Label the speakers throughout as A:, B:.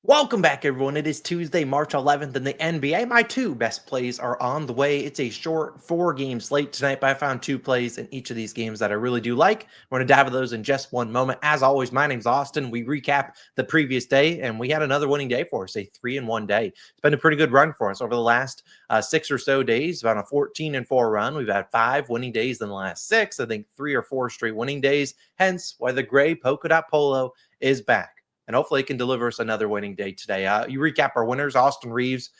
A: Welcome back, everyone. It is Tuesday, March 11th in the NBA. My two best plays are on the way. It's a short four-game slate tonight, but I found two plays in each of these games that I really do like. We're going to dive into those in just one moment. As always, my name's Austin. We recap the previous day, and we had another winning day for us, a 3-1 day. It's been a pretty good run for us over the last 6 or so days, about a 14-4 run. We've had 5 winning days in the last 6. I think 3 or 4 straight winning days, hence why the gray polka dot polo is back. And hopefully he can deliver us another winning day today. You recap our winners. Austin Reeves,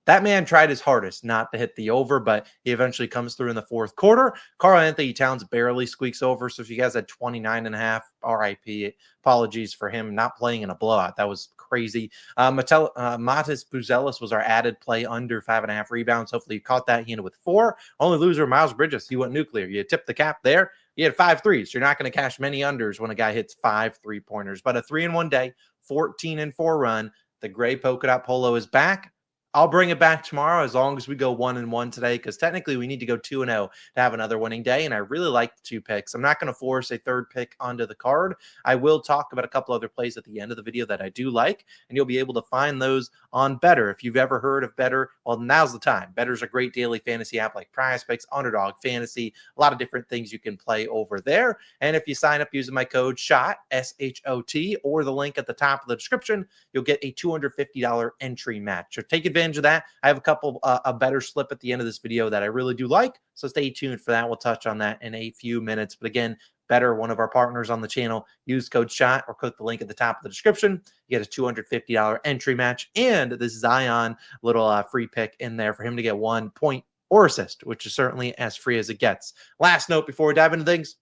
A: that man tried his hardest not to hit the over, but he eventually comes through in the fourth quarter. Karl-Anthony Towns barely squeaks over. So if you guys had 29.5, RIP, apologies for him not playing in a blowout. That was crazy. Matis Buzelis was our added play under 5.5 rebounds. Hopefully you caught that. He ended with 4. Only loser, Miles Bridges. He went nuclear. You tipped the cap there. He had 5 threes. You're not going to cash many unders when a guy hits 5 3-pointers. But a 3-in-1 day, 14-4 run. The gray polka dot polo is back. I'll bring it back tomorrow as long as we go 1-1 today, because technically we need to go 2-0 to have another winning day. And I really like the 2 picks. I'm not going to force a third pick onto the card. I will talk about a couple other plays at the end of the video that I do like, and you'll be able to find those on Betr. If you've ever heard of Betr, well, now's the time. Better's a great daily fantasy app like PrizePicks, Underdog, Fantasy, a lot of different things you can play over there. And if you sign up using my code SHOT, S-H-O-T, or the link at the top of the description, you'll get a $250 entry match. So take advantage of that. I have a couple a better slip at the end of this video that I really do like, so stay tuned for that. We'll touch on that in a few minutes. But again, Betr, one of our partners on the channel, use code SHOT or click the link at the top of the description. You get a $250 entry match and this Zion little free pick in there for him to get 1 point or assist, which is certainly as free as it gets. Last note before we dive into things.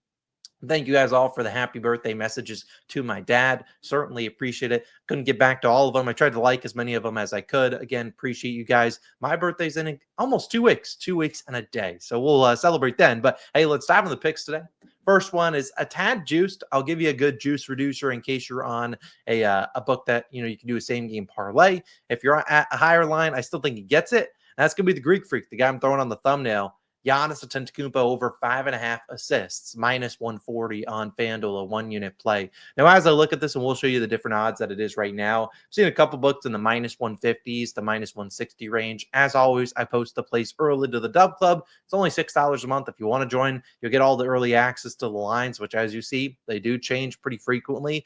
A: Thank you guys all for the happy birthday messages to my dad. Certainly appreciate it. Couldn't get back to all of them. I tried to like as many of them as I could. Again, appreciate you guys. My birthday's in almost 2 weeks, 2 weeks and a day. So we'll celebrate then. But hey, let's dive into the picks today. First one is a tad juiced. I'll give you a good juice reducer in case you're on a book that, you can do a same game parlay. If you're at a higher line, I still think he gets it. That's going to be the Greek Freak, the guy I'm throwing on the thumbnail. Giannis Antetokounmpo over 5.5 assists, minus 140 on FanDuel, a 1-unit play. Now, as I look at this, and we'll show you the different odds that it is right now, I'm seeing a couple books in the minus 150s to minus 160 range. As always, I post the place early to the DubClub. It's only $6 a month. If you want to join, you'll get all the early access to the lines, which, as you see, they do change pretty frequently.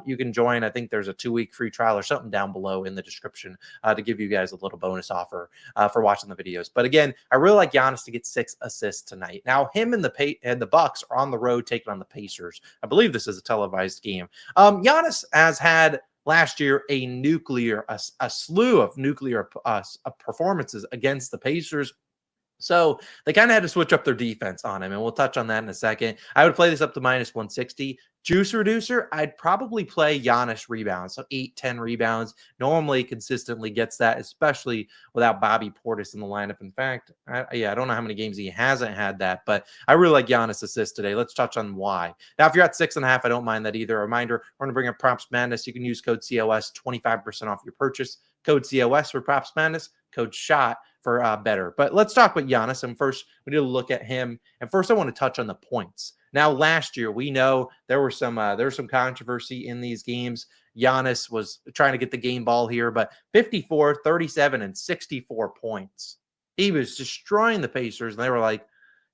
A: You can join. I think there's a 2-week free trial or something down below in the description to give you guys a little bonus offer for watching the videos. But again, I really like Giannis to get 6 assists tonight. Now, him and the Bucks are on the road taking on the Pacers. I believe this is a televised game. Giannis has had last year a slew of nuclear performances against the Pacers. So they kind of had to switch up their defense on him, and we'll touch on that in a second. I would play this up to minus 160. Juice reducer, I'd probably play Giannis rebounds, so 8-10 rebounds. Normally consistently gets that, especially without Bobby Portis in the lineup. In fact, I don't know how many games he hasn't had that, but I really like Giannis assists today. Let's touch on why. Now, if you're at 6.5, I don't mind that either. A reminder, we're going to bring up PropsMadness. You can use code COS, 25% off your purchase. Code COS for PropsMadness, code SHOT for Betr. But let's talk about Giannis. And first, we need to look at him. And first, I want to touch on the points. Now, last year, we know there was some controversy in these games. Giannis was trying to get the game ball here, but 54, 37, and 64 points. He was destroying the Pacers, and they were like,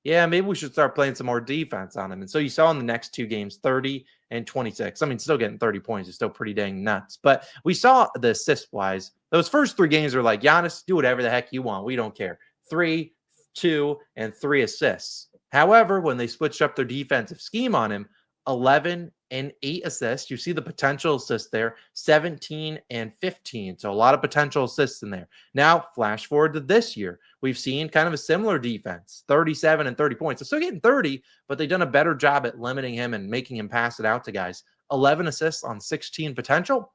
A: yeah, maybe we should start playing some more defense on him. And so you saw in the next 2 games, 30 and 26. I mean, still getting 30 points is still pretty dang nuts. But we saw the assist-wise, those first 3 games are like, Giannis, do whatever the heck you want. We don't care. 3, 2, and 3 assists. However, when they switched up their defensive scheme on him, 11 and 8 assists. You see the potential assists there, 17 and 15. So a lot of potential assists in there. Now, flash forward to this year. We've seen kind of a similar defense, 37 and 30 points. So still getting 30, but they've done a better job at limiting him and making him pass it out to guys. 11 assists on 16 potential.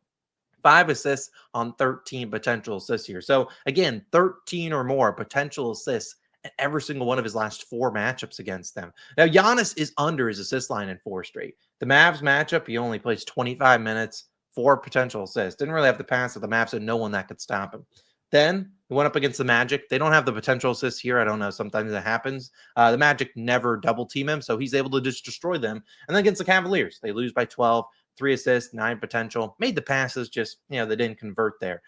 A: 5 assists on 13 potential assists here. So again, 13 or more potential assists in every single one of his last 4 matchups against them. Now, Giannis is under his assist line in 4 straight. The Mavs matchup, he only plays 25 minutes, 4 potential assists. Didn't really have to pass, so the Mavs had no one that could stop him. Then he went up against the Magic. They don't have the potential assists here. I don't know. Sometimes it happens. The Magic never double team him, so he's able to just destroy them. And then against the Cavaliers, they lose by 12. 3 assists, 9 potential, made the passes, just, they didn't convert there.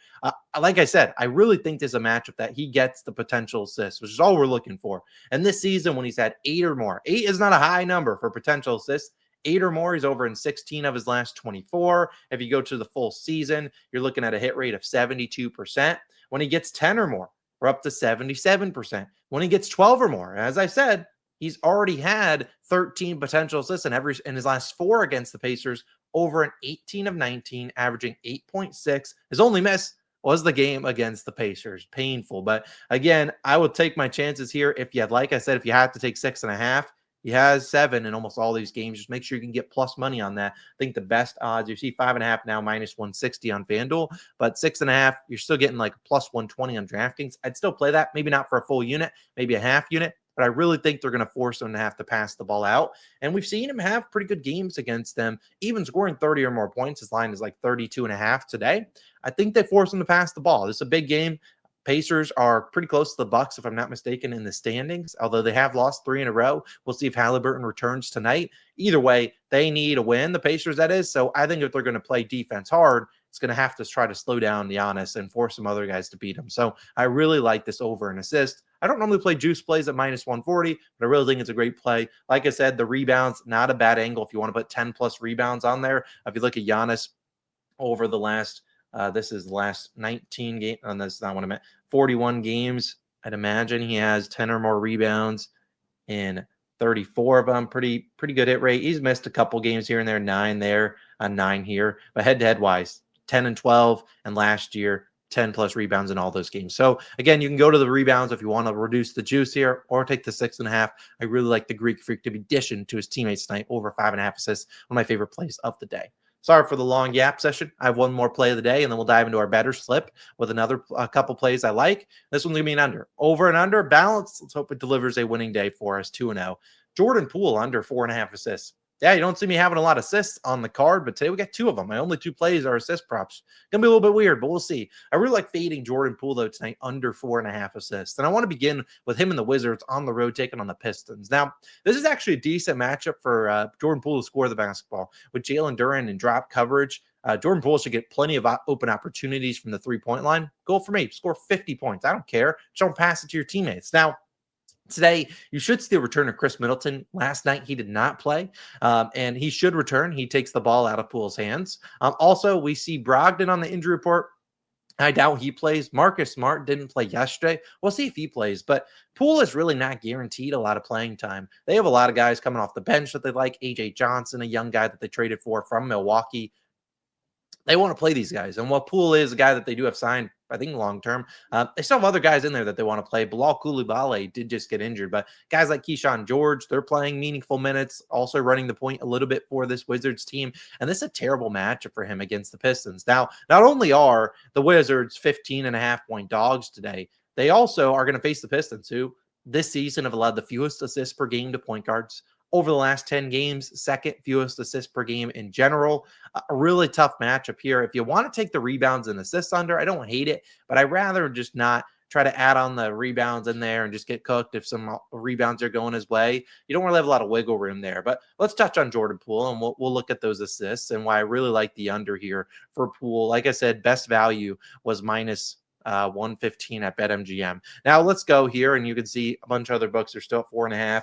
A: Like I said, I really think there's a matchup that he gets the potential assists, which is all we're looking for. And this season, when he's had 8 or more, 8 is not a high number for potential assists. 8 or more, he's over in 16 of his last 24. If you go to the full season, you're looking at a hit rate of 72%. When he gets 10 or more, we're up to 77%. When he gets 12 or more, as I said, he's already had 13 potential assists in his last 4 against the Pacers, over an 18 of 19, averaging 8.6. His only miss was the game against the Pacers. Painful. But again, I would take my chances here. If you had, like I said, if you have to take 6.5, he has 7 in almost all these games. Just make sure you can get plus money on that. I think the best odds, you see 5.5 now, minus 160 on FanDuel, but 6.5, you're still getting like plus 120 on DraftKings. I'd still play that. Maybe not for a full unit, maybe a half unit, but I really think they're going to force him to have to pass the ball out. And we've seen him have pretty good games against them, even scoring 30 or more points. His line is like 32.5 today. I think they force him to pass the ball. This is a big game. Pacers are pretty close to the Bucks, if I'm not mistaken, in the standings, although they have lost 3 in a row. We'll see if Halliburton returns tonight. Either way, they need a win, the Pacers, that is. So I think if they're going to play defense hard, it's going to have to try to slow down Giannis and force some other guys to beat him. So I really like this over an assist. I don't normally play juice plays at minus 140, but I really think it's a great play. Like I said, the rebounds, not a bad angle if you want to put 10 plus rebounds on there. If you look at Giannis over the last this is the last 19 games. That's not what I meant. 41 games. I'd imagine he has 10 or more rebounds in 34 of them. Pretty good hit rate. He's missed a couple games here and there, 9 there, 9 here. But head-to-head wise, 10 and 12, and last year 10 plus rebounds in all those games. So again, you can go to the rebounds if you want to reduce the juice here, or take the 6.5. I really like the Greek Freak to be dishing to his teammates tonight, over 5.5 assists. One of my favorite plays of the day. Sorry for the long yap session. I have one more play of the day, and then we'll dive into our better slip with a couple plays I like. This one's going to be an under. Over and under, balance. Let's hope it delivers a winning day for us, 2-0. Jordan Poole, under 4.5 assists. Yeah, you don't see me having a lot of assists on the card, but today we got 2 of them. My only 2 plays are assist props. Going to be a little bit weird, but we'll see. I really like fading Jordan Poole, though, tonight, under 4.5 assists. And I want to begin with him and the Wizards on the road taking on the Pistons. Now, this is actually a decent matchup for Jordan Poole to score the basketball. With Jalen Duren and drop coverage, Jordan Poole should get plenty of open opportunities from the three-point line. Goal for me, score 50 points. I don't care. Just don't pass it to your teammates. Now, today, you should see the return of Chris Middleton. Last night, he did not play, and he should return. He takes the ball out of Poole's hands. Also, we see Brogdon on the injury report. I doubt he plays. Marcus Smart didn't play yesterday. We'll see if he plays, but Poole is really not guaranteed a lot of playing time. They have a lot of guys coming off the bench that they like. A.J. Johnson, a young guy that they traded for from Milwaukee. They want to play these guys. And while Poole is a guy that they do have signed, I think long-term, they still have other guys in there that they want to play. Bilal Coulibaly did just get injured, but guys like Keyshawn George, they're playing meaningful minutes, also running the point a little bit for this Wizards team. And this is a terrible matchup for him against the Pistons. Now, not only are the Wizards 15.5-point dogs today, they also are going to face the Pistons, who this season have allowed the fewest assists per game to point guards. Over the last 10 games, second fewest assists per game in general. A really tough matchup here. If you want to take the rebounds and assists under, I don't hate it, but I'd rather just not try to add on the rebounds in there and just get cooked if some rebounds are going his way. You don't really have a lot of wiggle room there. But let's touch on Jordan Poole, and we'll look at those assists and why I really like the under here for Poole. Like I said, best value was minus 115 at BetMGM. Now let's go here, and you can see a bunch of other books are still at 4.5.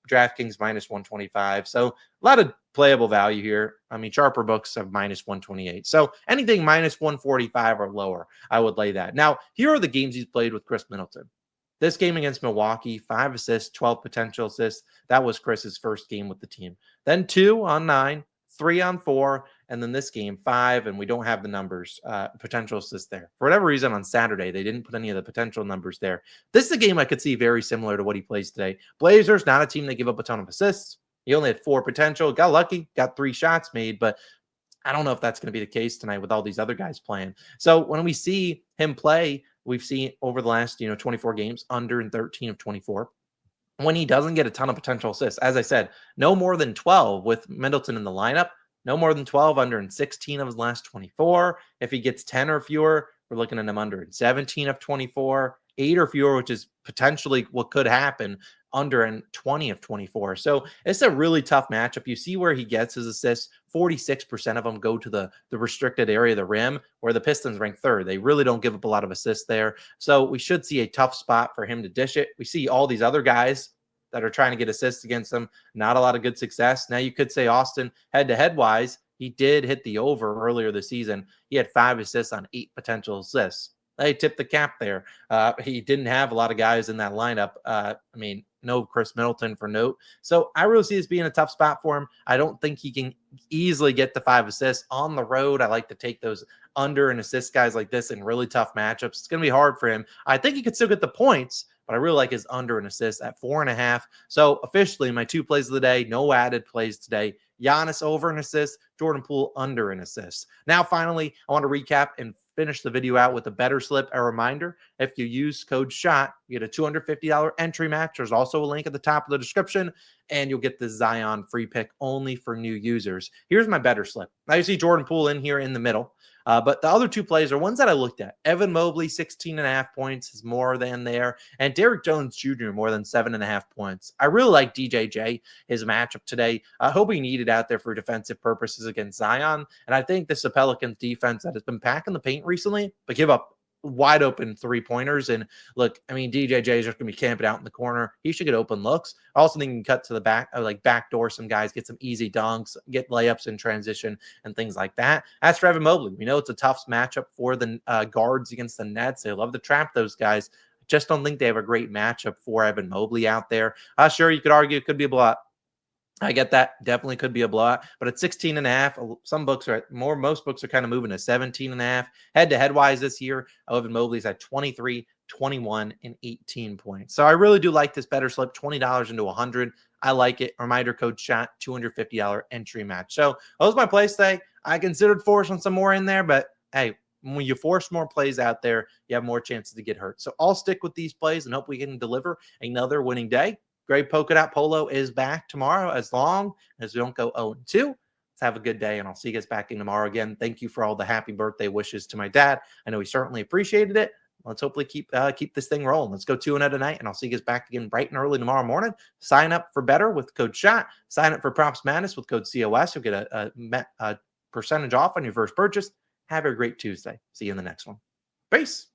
A: DraftKings minus 125. So a lot of playable value here. I mean, sharper books have minus 128. So anything minus 145 or lower, I would lay that. Now, here are the games he's played with Chris Middleton. This game against Milwaukee, 5 assists, 12 potential assists. That was Chris's first game with the team. Then 2 on 9, 3 on 4, and then this game 5, and we don't have the numbers, potential assists there. For whatever reason, on Saturday, they didn't put any of the potential numbers there. This is a game I could see very similar to what he plays today. Blazers, not a team that give up a ton of assists. He only had 4 potential. Got lucky, got 3 shots made, but I don't know if that's going to be the case tonight with all these other guys playing. So when we see him play, we've seen over the last 24 games, under in 13 of 24. When he doesn't get a ton of potential assists, as I said, no more than 12 with Middleton in the lineup, no more than 12 under in 16 of his last 24. If he gets 10 or fewer, we're looking at him under in 17 of 24, 8 or fewer, which is potentially what could happen, under in 20 of 24. So it's a really tough matchup. You see where he gets his assists. 46% of them go to the restricted area of the rim, where the Pistons rank third. They really don't give up a lot of assists there. So we should see a tough spot for him to dish it. We see all these other guys that are trying to get assists against them. Not a lot of good success. Now you could say Austin head-to-head wise, he did hit the over earlier this season. He had 5 assists on 8 potential assists. They tipped the cap there. He didn't have a lot of guys in that lineup. No Chris Middleton for note. So I really see this being a tough spot for him. I don't think he can easily get the 5 assists on the road. I like to take those under and assist guys like this in really tough matchups. It's going to be hard for him. I think he could still get the points, but I really like his under and assist at 4.5. So officially my 2 plays of the day, no added plays today. Giannis over an assist, Jordan Poole under an assist. Now, finally, I want to recap and finish the video out with a better slip. A reminder, if you use code SHOT, you get a $250 entry match. There's also a link at the top of the description, and you'll get the Zion free pick only for new users. Here's my better slip. Now you see Jordan Poole in here in the middle. But the other 2 plays are ones that I looked at. Evan Mobley, 16.5 points is more than there. And Derrick Jones Jr., more than 7.5 points. I really like DJJ, his matchup today. I hope he needed out there for defensive purposes against Zion. And I think this is a Pelicans defense that has been packing the paint recently, but give up wide open 3-pointers. And look, DJJ is just going to be camping out in the corner. He should get open looks. I also think he can cut to the back, backdoor some guys, get some easy dunks, get layups in transition and things like that. As for Evan Mobley, we know it's a tough matchup for the guards against the Nets. They love to trap those guys. Just don't think they have a great matchup for Evan Mobley out there. Sure, you could argue it could be a blowout. I get that. Definitely could be a blowout, but at 16.5, some books are most books are kind of moving to 17.5. Head-to-head wise this year, Evan Mobley's at 23, 21, and 18 points. So I really do like this better slip, $20 into 100. I like it. Reminder code SHOT, $250 entry match. So those are my plays today. I considered forcing some more in there, but hey, when you force more plays out there, you have more chances to get hurt. So I'll stick with these plays and hope we can deliver another winning day. Great Polka Dot Polo is back tomorrow as long as we don't go 0-2. Let's have a good day, and I'll see you guys back in tomorrow again. Thank you for all the happy birthday wishes to my dad. I know he certainly appreciated it. Let's hopefully keep this thing rolling. Let's go 2-0 tonight, and I'll see you guys back again bright and early tomorrow morning. Sign up for Betr with code SHOT. Sign up for PropsMadness with code COS. You'll get a percentage off on your first purchase. Have a great Tuesday. See you in the next one. Peace.